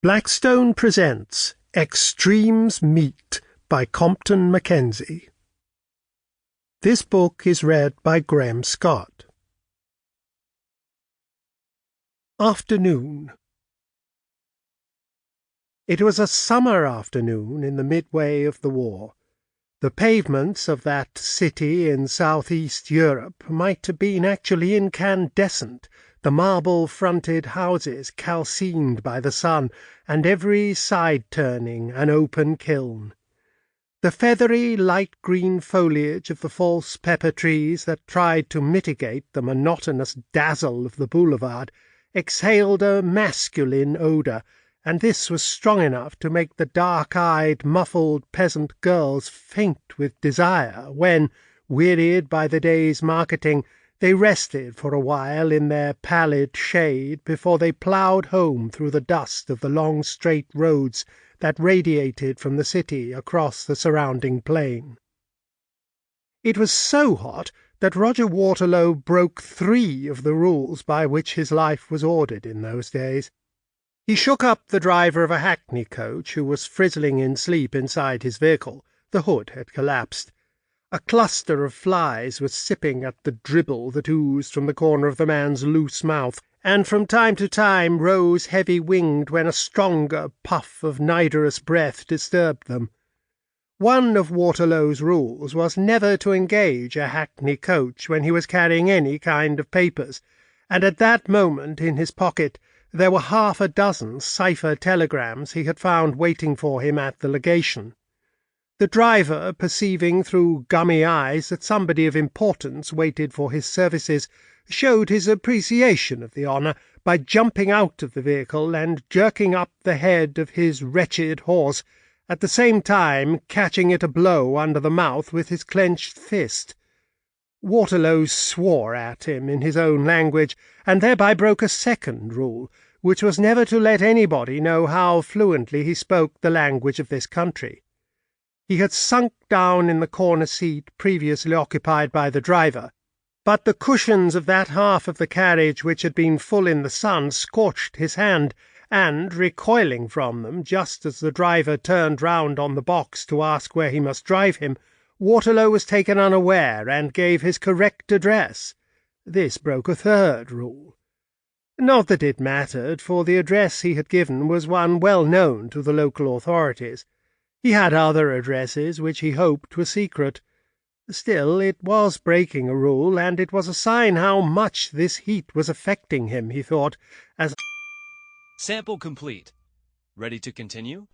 Blackstone presents Extremes Meet by Compton Mackenzie. This book is read by Graham Scott. Afternoon. It was a summer afternoon in the midway of the war. The pavements of that city in southeast Europe might have been actually incandescent, the marble-fronted houses calcined by the sun, and every side-turning an open kiln. The feathery light-green foliage of the false pepper trees that tried to mitigate the monotonous dazzle of the boulevard exhaled a masculine odour, and this was strong enough to make the dark-eyed, muffled peasant girls faint with desire when, wearied by the day's marketing, they rested for a while in their pallid shade before they ploughed home through the dust of the long straight roads that radiated from the city across the surrounding plain. It was so hot that Roger Waterlow broke 3 of the rules by which his life was ordered in those days. He shook up the driver of a hackney coach who was frizzling in sleep inside his vehicle. The hood had collapsed. A cluster of flies was sipping at the dribble that oozed from the corner of the man's loose mouth, and from time to time rose heavy-winged when a stronger puff of nitrous breath disturbed them. One of Waterlow's rules was never to engage a hackney coach when he was carrying any kind of papers, and at that moment in his pocket there were 6 cipher telegrams he had found waiting for him at the legation. The driver, perceiving through gummy eyes that somebody of importance waited for his services, showed his appreciation of the honour by jumping out of the vehicle and jerking up the head of his wretched horse, at the same time catching it a blow under the mouth with his clenched fist. Waterlow swore at him in his own language, and thereby broke a second rule, which was never to let anybody know how fluently he spoke the language of this country. He had sunk down in the corner seat previously occupied by the driver, but the cushions of that half of the carriage which had been full in the sun scorched his hand, and, recoiling from them just as the driver turned round on the box to ask where he must drive him, Waterlow was taken unaware and gave his correct address. This broke a third rule. Not that it mattered, for the address he had given was one well known to the local authorities. He had other addresses which he hoped were secret. Still, it was breaking a rule, and it was a sign how much this heat was affecting him, he thought, as... Sample complete. Ready to continue?